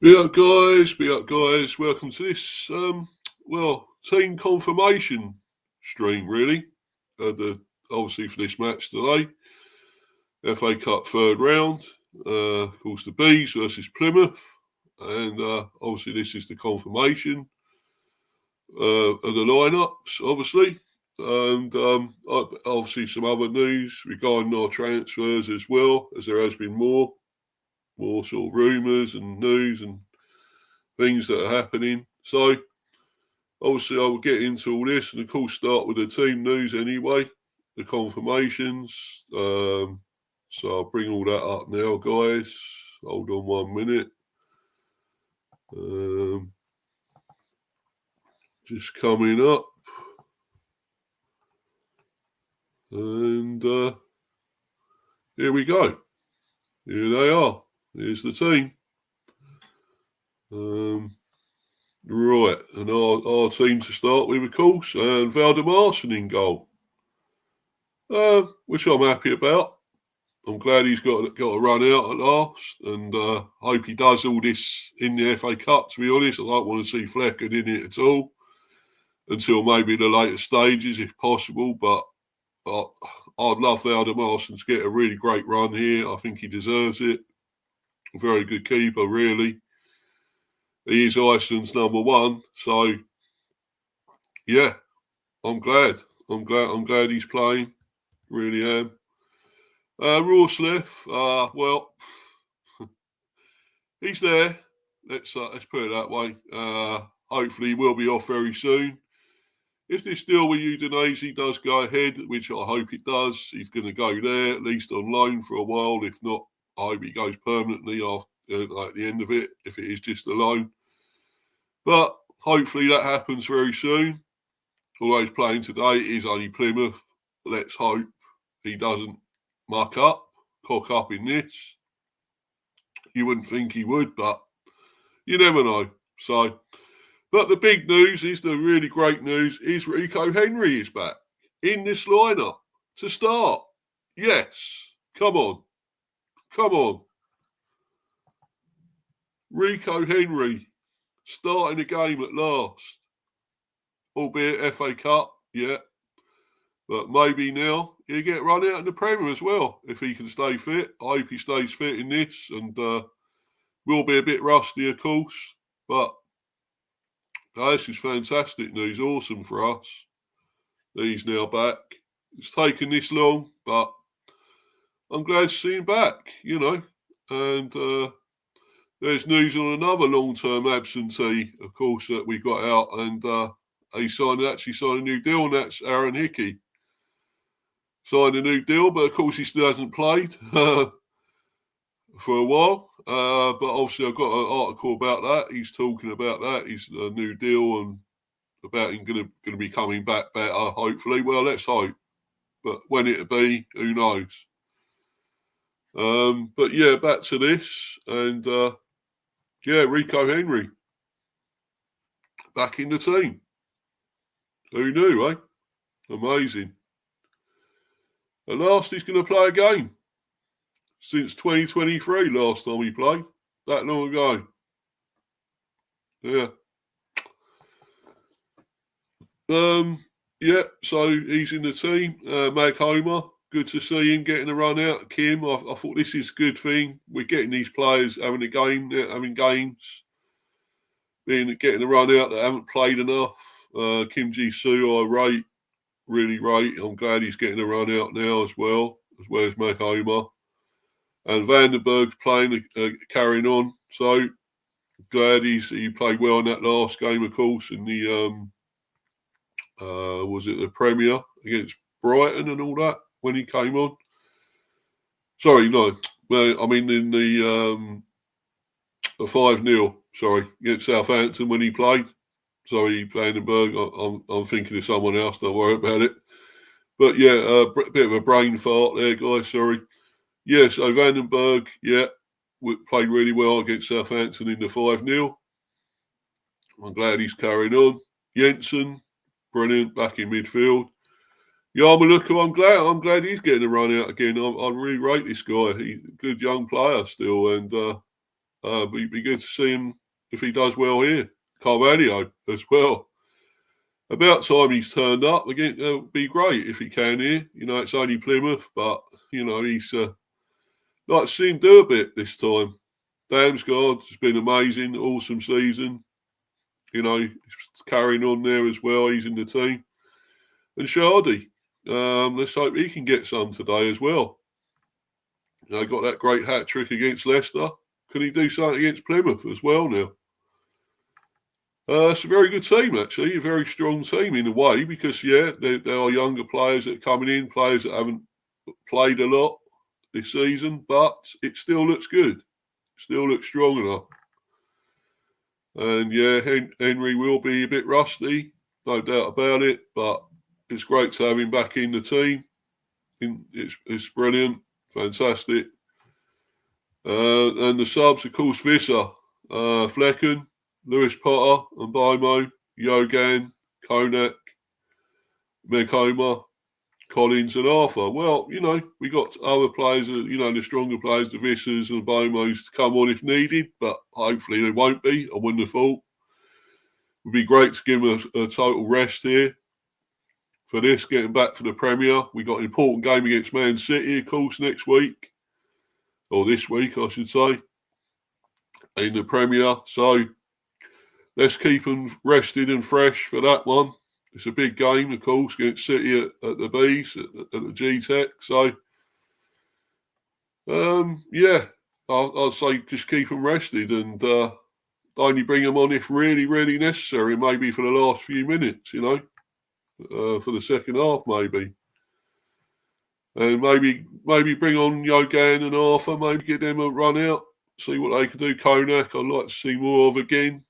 Be up, guys. Welcome to this, team confirmation stream, really. Obviously, for this match today, FA Cup third round. Of course, the Bees versus Plymouth. And obviously, this is the confirmation of the lineups, obviously. And obviously, some other news regarding our transfers as well, as there has been more sort of rumours and news and things that are happening. So, obviously, I will get into all this and, of course, start with the team news anyway, the confirmations. So, I'll bring all that up now, guys. Hold on 1 minute. Just coming up. And here we go. Here they are. Here's the team. Right, and our team to start with, of course, and Valdemarson in goal, which I'm happy about. I'm glad he's got a run out at last, and hope he does all this in the FA Cup. To be honest, I don't want to see Flecken in it at all until maybe the later stages, if possible. But I'd love Valdemarson to get a really great run here. I think he deserves it. A very good keeper, really. He is Iceland's number one, so yeah, I'm glad. I'm glad he's playing. Really am. Rawsleth, he's there. Let's put it that way. Hopefully, he will be off very soon. If this deal with Udinese does go ahead, which I hope it does, he's going to go there, at least on loan for a while. If not, I hope he goes permanently after at the end of it, if it is just a loan. But hopefully that happens very soon. Although he's playing today, it is only Plymouth. Let's hope he doesn't cock up in this. You wouldn't think he would, but you never know. So, but the big news is, the really great news is Rico Henry is back in this lineup to start. Yes, come on. Rico Henry starting the game at last, albeit FA Cup, yeah. But maybe now he'll get run out in the Premier as well if he can stay fit. I hope he stays fit in this, and will be a bit rusty, of course. But this is fantastic news. Awesome for us that he's now back. It's taken this long, but I'm glad to see him back, And there's news on another long-term absentee, of course, that we got out, and he actually signed a new deal, and that's Aaron Hickey. Signed a new deal, but of course he still hasn't played for a while. But obviously I've got an article about that. He's talking about that. He's a new deal and about him going to be coming back better, hopefully. Well, let's hope. But when it'll be, who knows? But yeah, back to this. And Rico Henry back in the team. Who knew, eh? Amazing. At last, he's going to play a game. Since 2023, last time he played. That long ago. Yeah. So he's in the team. Mag Homer, good to see him getting a run out. Kim, I thought this is a good thing. We're getting these players having games, getting a run out that haven't played enough. Kim Ji-soo, really rate. I'm glad he's getting a run out now as well as Mag Homer. And Vandenberg's playing, carrying on. So glad he played well in that last game, of course, in the was it the Premier against Brighton and all that when he came on? Sorry, no. Well, I mean in the 5-0. Sorry, against Southampton when he played. Sorry, Vandenberg. I'm thinking of someone else. Don't worry about it. But yeah, a bit of a brain fart there, guys. Sorry. Yeah, so Vandenberg, played really well against Southampton in the 5-0. I'm glad he's carrying on. Jensen, brilliant, back in midfield. Yarmaluka, I'm glad he's getting a run out again. I really rate this guy. He's a good young player still, and But it'd be good to see him if he does well here. Carvalho as well. About time he's turned up. Again, it would be great if he can here. It's only Plymouth, but he's like to see him do a bit this time. Damsgaard has been amazing, awesome season. He's carrying on there as well. He's in the team. And Shardy, let's hope he can get some today as well. Got that great hat trick against Leicester. Can he do something against Plymouth as well now? It's a very good team, actually. A very strong team in a way because, there are younger players that are coming in, players that haven't played a lot this season, but it still looks good. Still looks strong enough. And, Henry will be a bit rusty, no doubt about it, but it's great to have him back in the team. It's brilliant, fantastic. And the subs, of course, Visser, Flecken, Lewis Potter, and Mbimo, Yogan, Konak, Mekoma, Collins, and Arthur. Well, we got other players, the stronger players, the Vissers and Mbimos, to come on if needed, but hopefully they won't be. I wouldn't have thought. It would be great to give them a total rest here for this, getting back for the Premier. We got an important game against Man City, of course, next week, or this week, I should say, in the Premier. So let's keep them rested and fresh for that one. It's a big game, of course, against City at the Bees, at the G-Tech. So, I'll say just keep them rested and only bring them on if really, really necessary, maybe for the last few minutes, for the second half, maybe. And maybe bring on Yogan and Arthur, maybe get them a run out, see what they can do. Konak, I'd like to see more of again.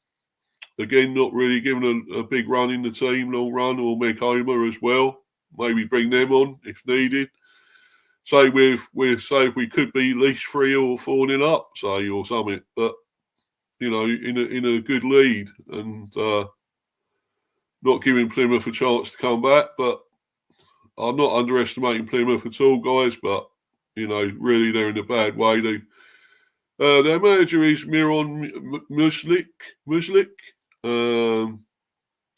Again, not really given a big run in the team, long run, or Mekoma as well. Maybe bring them on if needed. Say we could be at least 3 or 4-0 up, say, or something. But in a good lead and not giving Plymouth a chance to come back. But I'm not underestimating Plymouth at all, guys. But really they're in a bad way. Their manager is Miron Muslik.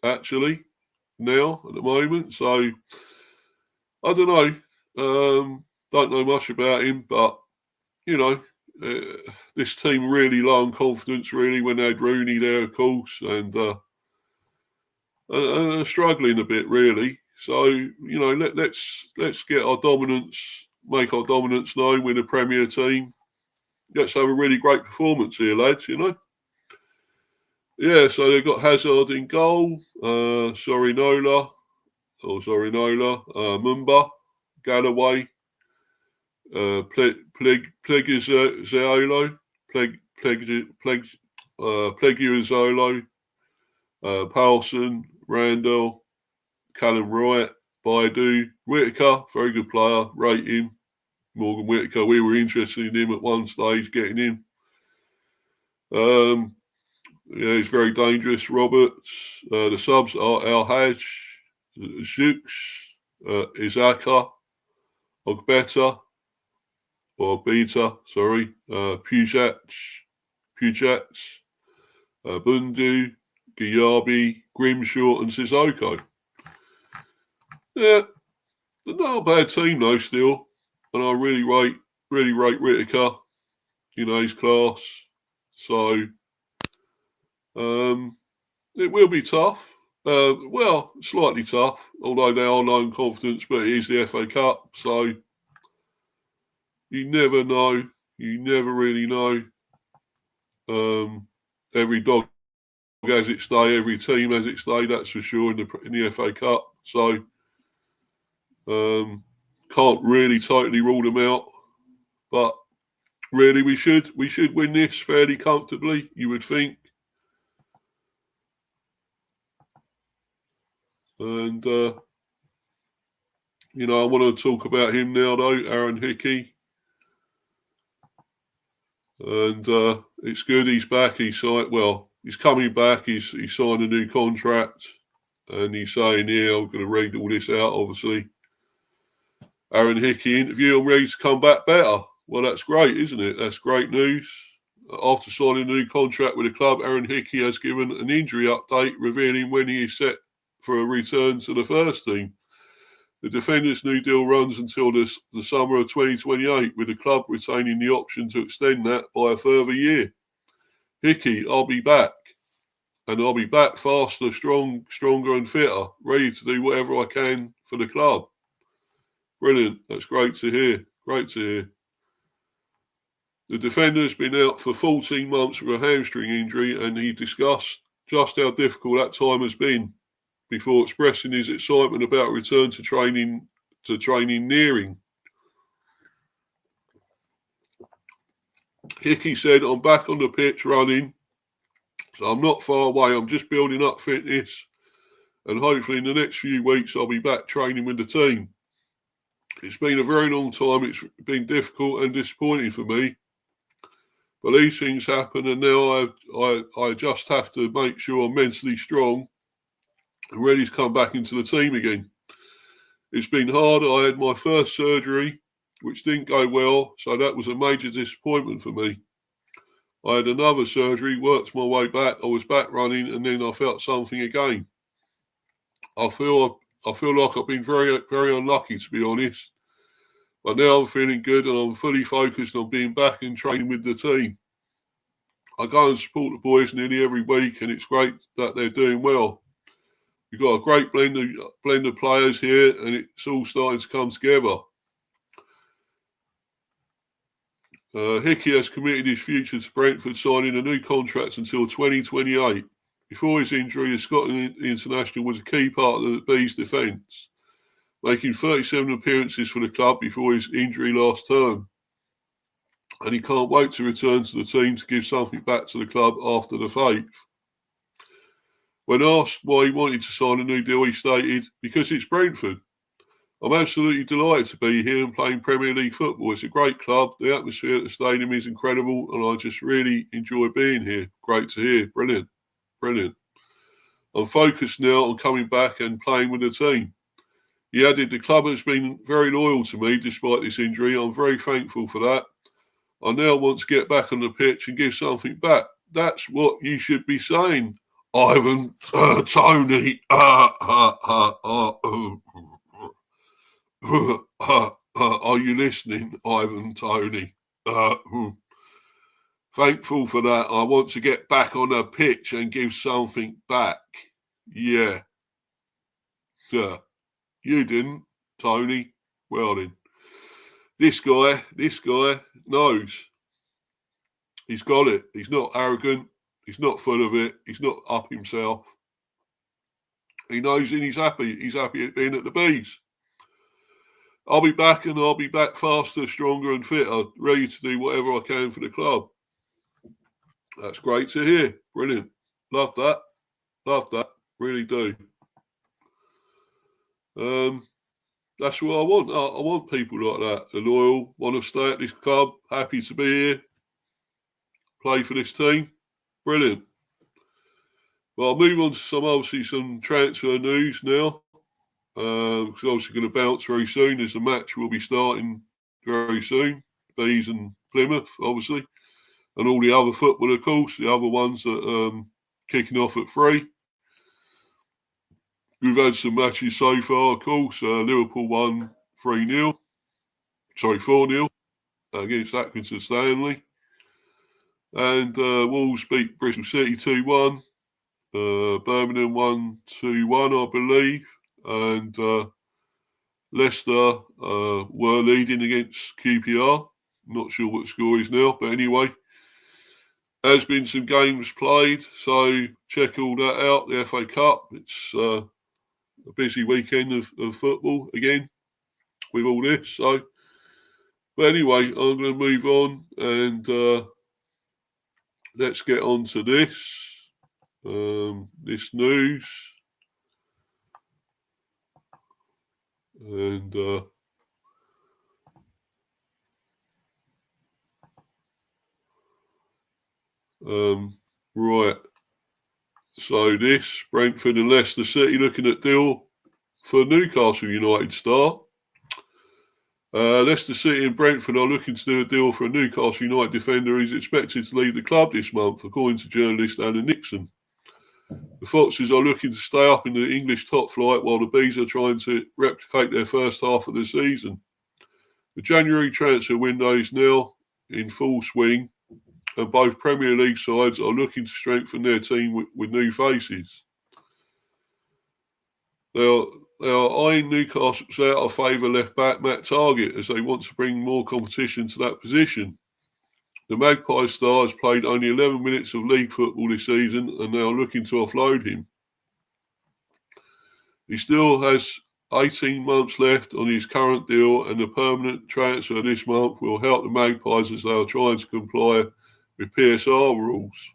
Actually, now at the moment, so I don't know. Don't know much about him, but this team really low on confidence. Really, when they had Rooney there, of course, and struggling a bit, really. So let's get our dominance, make our dominance known with the Premier team. Let's have a really great performance here, lads. Yeah, so they've got Hazard in goal, Sorinola, Mumba, Galloway, Pleguizolo, Paulson, Randall, Callum Wright, Baidu, Whittaker, very good player, rate him. Morgan Whittaker, we were interested in him at one stage, getting him. He's very dangerous. Roberts. The subs are Al-Haj, Zux, Izaka, Ogbeta, Pujats, Bundu, Giyabi, Grimshaw, and Sissoko. Yeah, they're not a bad team though still, and I really rate Whittaker. His class. So it will be tough. Slightly tough, although they are low in confidence, but it is the FA Cup, so you never know. You never really know. Every dog has its day, every team has its day, that's for sure, in the FA Cup. So can't really totally rule them out. But really we should win this fairly comfortably, you would think. And I want to talk about him now though, Aaron Hickey. And it's good he's back. He's coming back. He's signed a new contract, and he's saying, I'm going to read all this out, obviously. Aaron Hickey interview, I'm ready to come back better. Well, that's great, isn't it? That's great news. After signing a new contract with the club, Aaron Hickey has given an injury update, revealing when he is set for a return to the first team. The defender's new deal runs until the summer of 2028, with the club retaining the option to extend that by a further year. Hickey, I'll be back. And I'll be back faster, stronger and fitter, ready to do whatever I can for the club. Brilliant. That's great to hear. Great to hear. The defender has been out for 14 months with a hamstring injury, and he discussed just how difficult that time has been before expressing his excitement about return to training nearing. Hickey said, I'm back on the pitch running, so I'm not far away. I'm just building up fitness, and hopefully in the next few weeks I'll be back training with the team. It's been a very long time. It's been difficult and disappointing for me. But these things happen, and now I just have to make sure I'm mentally strong and ready to come back into the team again. It's been hard. I had my first surgery, which didn't go well, so that was a major disappointment for me. I had another surgery, worked my way back. I was back running, and then I felt something again. I feel like I've been very, very unlucky, to be honest. But now I'm feeling good, and I'm fully focused on being back and training with the team. I go and support the boys nearly every week, and it's great that they're doing well. We've got a great blend of players here, and it's all starting to come together. Hickey has committed his future to Brentford, signing a new contract until 2028. Before his injury, the Scotland international was a key part of the Bees' defence, making 37 appearances for the club before his injury last term. And he can't wait to return to the team to give something back to the club after the faith. When asked why he wanted to sign a new deal, he stated, because it's Brentford. I'm absolutely delighted to be here and playing Premier League football. It's a great club. The atmosphere at the stadium is incredible, and I just really enjoy being here. Great to hear. Brilliant. Brilliant. I'm focused now on coming back and playing with the team. He added, the club has been very loyal to me despite this injury. I'm very thankful for that. I now want to get back on the pitch and give something back. That's what you should be saying, Ivan, Tony. Are you listening, Ivan, Tony? Thankful for that. I want to get back on the pitch and give something back. Yeah. You didn't, Tony. Well then. This guy knows. He's got it. He's not arrogant. He's not full of it. He's not up himself. He knows and he's happy. He's happy at being at the Bees. I'll be back, and I'll be back faster, stronger and fitter, ready to do whatever I can for the club. That's great to hear. Brilliant. Love that. Love that. Really do. That's what I want. I want people like that. They're loyal, want to stay at this club, happy to be here, play for this team. Brilliant. Well, I'll move on to some transfer news now. Because obviously going to bounce very soon. There's a match will be starting very soon. Bees and Plymouth, obviously. And all the other football, of course. The other ones that kicking off at 3. We've had some matches so far, of course. Liverpool won 4-0 against Atkinson Stanley. And Wolves beat Bristol City 2-1. Birmingham won 2-1, I believe. And Leicester were leading against QPR. Not sure what the score is now, but anyway. There's been some games played, so check all that out. The FA Cup, it's a busy weekend of football again with all this. So, but anyway, I'm going to move on and let's get on to this news. And right. So this, Brentford and Leicester City looking at deal for Newcastle United star. Leicester City and Brentford are looking to do a deal for a Newcastle United defender who's expected to leave the club this month, according to journalist Alan Nixon. The Foxes are looking to stay up in the English top flight while the Bees are trying to replicate their first half of the season. The January transfer window is now in full swing, and both Premier League sides are looking to strengthen their team with new faces. They are eyeing Newcastle's out of favour left-back Matt Targett as they want to bring more competition to that position. The Magpie star has played only 11 minutes of league football this season and they are looking to offload him. He still has 18 months left on his current deal, and the permanent transfer this month will help the Magpies as they are trying to comply with PSR rules.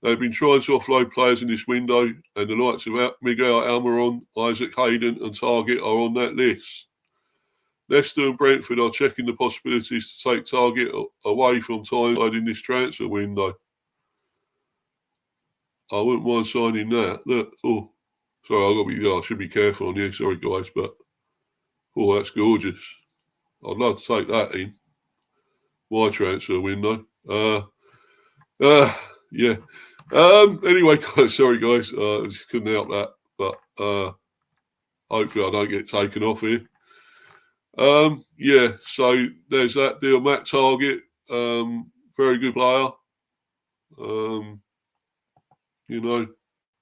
They've been trying to offload players in this window, and the likes of Miguel Almiron, Isaac Hayden and Targett are on that list. Leicester and Brentford are checking the possibilities to take Targett away from Tyneside in this transfer window. I wouldn't mind signing that. Look, sorry, I should be careful on here. Sorry, guys, but that's gorgeous. I'd love to take that in my transfer window. Yeah. Anyway, sorry, guys. I just couldn't help that, but hopefully I don't get taken off here. Yeah, so there's that deal. Matt Targett, very good player.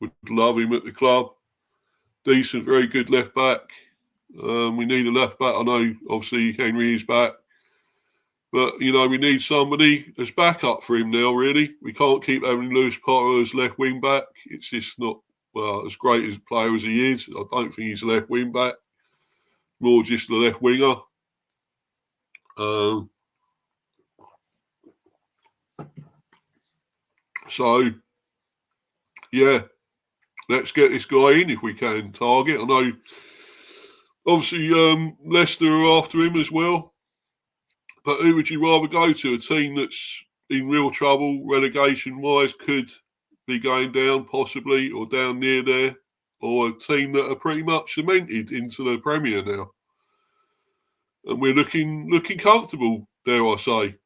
Would love him at the club. Decent, very good left back. We need a left back. I know, obviously, Henry is back. But, we need somebody as backup for him now, really. We can't keep having Lewis Potter as left wing back. It's just not, as great as a player as he is. I don't think he's a left wing back. More just the left winger. So, yeah, let's get this guy in if we can. Targett. I know, obviously, Leicester are after him as well. But who would you rather go to? A team that's in real trouble, relegation-wise, could be going down possibly, or down near there, or a team that are pretty much cemented into the Premier now. And we're looking comfortable, dare I say.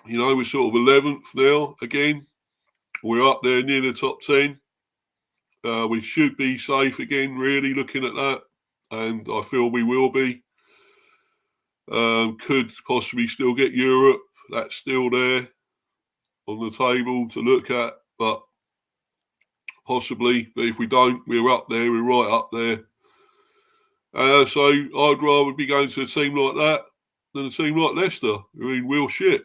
We're sort of 11th now again. We're up there near the top 10. We should be safe again, really, looking at that. And I feel we will be. Could possibly still get Europe. That's still there on the table to look at, but possibly. But if we don't, we're up there. We're right up there. So I'd rather be going to a team like that than a team like Leicester, who are in real shit.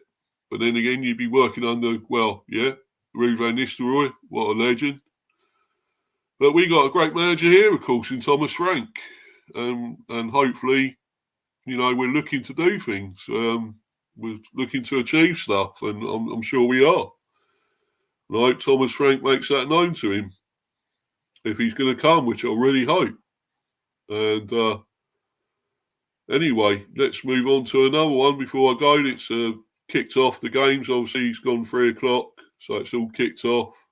But then again, you'd be working under, Ruud van Nistelrooy, what a legend. But we got a great manager here, of course, in Thomas Frank. And hopefully, we're looking to do things. We're looking to achieve stuff, and I'm sure we are. And I hope Thomas Frank makes that known to him if he's going to come, which I really hope. And anyway, let's move on to another one before I go. It's kicked off the games. Obviously, it's gone 3 o'clock, so it's all kicked off.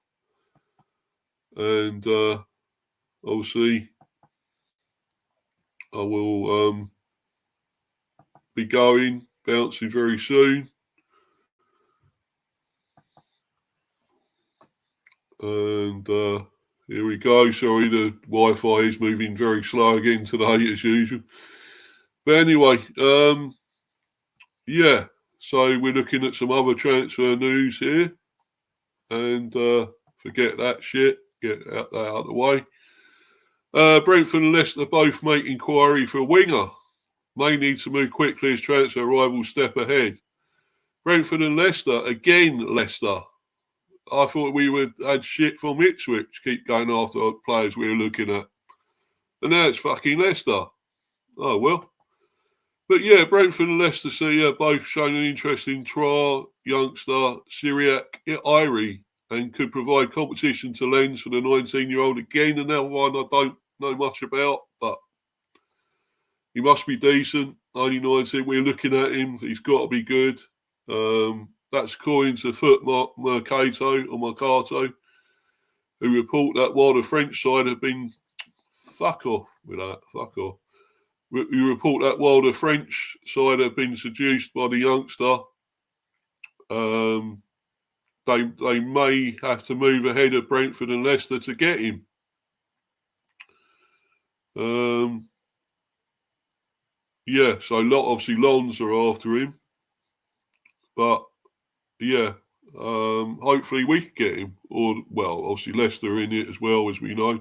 And obviously, I will be bouncing very soon. And here we go. Sorry, the Wi-Fi is moving very slow again today, as usual. But anyway, yeah. So we're looking at some other transfer news here. And forget that shit. Get that out of the way. Brentford and Leicester both make inquiry for a winger. May need to move quickly as transfer rivals step ahead. Brentford and Leicester. Again, Leicester. I thought we had shit from Ipswich, keep going after players we were looking at. And now it's fucking Leicester. Oh, well. But yeah, Brentford and Leicester City both shown an interest in Tra, youngster, Syriac, Irie, and could provide competition to Lens for the 19-year-old. Again, another one I don't know much about, but he must be decent. Only 19, we're looking at him. He's got to be good. That's according to Foot Mercato, who report that while the French side have been fuck off with that, fuck off. you report that while the French side have been seduced by the youngster, they may have to move ahead of Brentford and Leicester to get him. Yeah, so obviously Lons are after him, but yeah, hopefully we can get him. Or, well, obviously Leicester in it as well, as we know.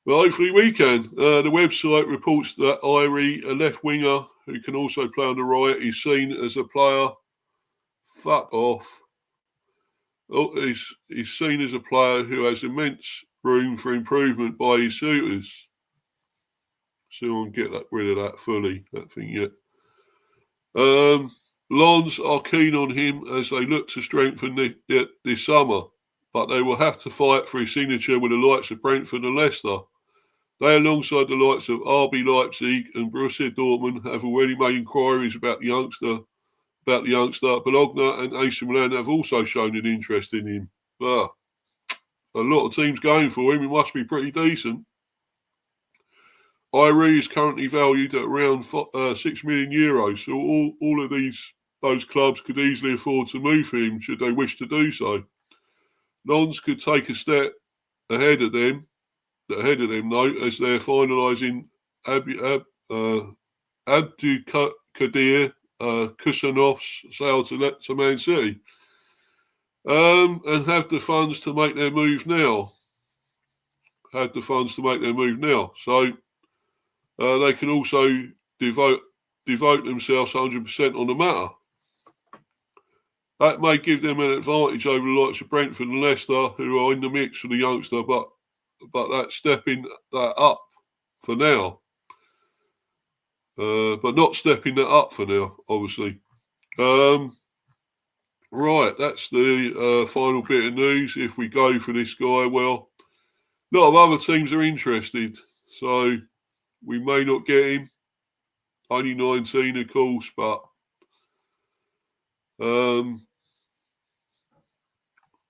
But hopefully we can. The website reports that Irie, a left winger who can also play on the right, is seen as a player. Fuck off. Oh, he's seen as a player who has immense room for improvement by his suitors. So I'll get rid of that fully, that thing yet. Lons are keen on him as they look to strengthen this summer, but they will have to fight for his signature with the likes of Brentford and Leicester. They, alongside the likes of RB Leipzig and Borussia Dortmund, have already made inquiries about the youngster. Bologna and AC Milan have also shown an interest in him. A lot of teams going for him. He must be pretty decent. Irie is currently valued at around €6 million, so all of those clubs could easily afford to move for him should they wish to do so. Lons could take a step ahead of them though, as they're finalising Abdulkadir Kusanov's sale to Man City, and have the funds to make their move now. So they can also devote themselves 100% on the matter. That may give them an advantage over the likes of Brentford and Leicester, who are in the mix for the youngster, but that's stepping that up for now. But not stepping that up for now, obviously. Right, that's the final bit of news. If we go for this guy, well, a lot of other teams are interested, so we may not get him. Only 19, of course, but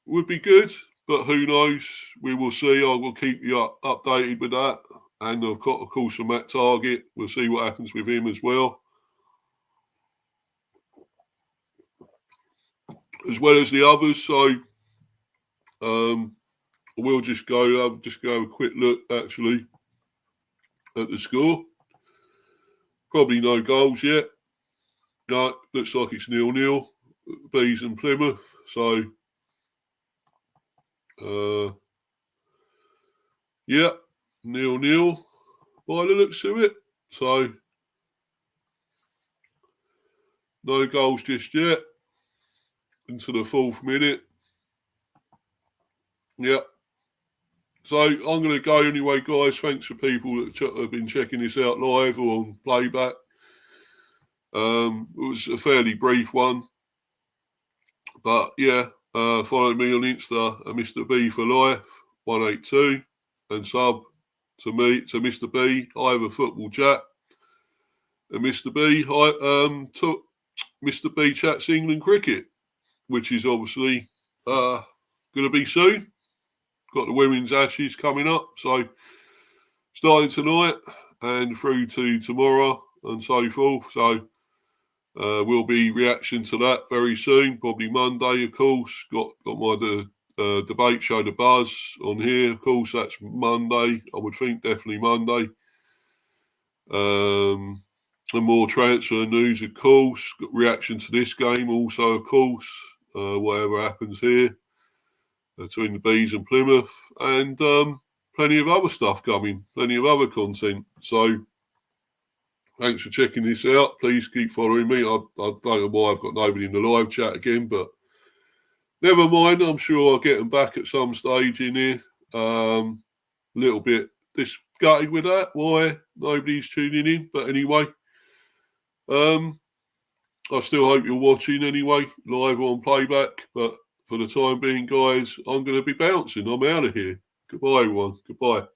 would be good. But who knows? We will see. I will keep you updated with that. And I've got, of course, for Matt Target. We'll see what happens with him as well. As well as the others. So we'll just go. I'll just go a quick look, actually, at the score. Probably no goals yet. No, looks like it's 0-0. Bees and Plymouth. So, yeah, 0-0 by the looks of it. So, no goals just yet. Into the 4th minute. Yeah. So, I'm going to go anyway, guys. Thanks for people that have been checking this out live or on playback. It was a fairly brief one. But, yeah, follow me on Insta at Mr. B for Life 182 and sub to Mr. B. I have a football chat. And Mr. B, Mr. B chats England cricket, which is obviously going to be soon. Got the Women's Ashes coming up, so starting tonight and through to tomorrow and so forth. So we'll be reaction to that very soon, probably Monday, of course. Got my debate show, The Buzz, on here. Of course, that's Monday. I would think definitely Monday. And more transfer news, of course. Got reaction to this game also, of course. Whatever happens here between the Bees and Plymouth, and plenty of other stuff coming, plenty of other content. So thanks for checking this out. Please keep following me. I don't know why I've got nobody in the live chat again, but never mind. I'm sure I'll get them back at some stage in here. Little bit disgusted with that, why nobody's tuning in. But anyway, I still hope you're watching anyway, live or on playback. But for the time being, guys, I'm going to be bouncing. I'm out of here. Goodbye, everyone. Goodbye.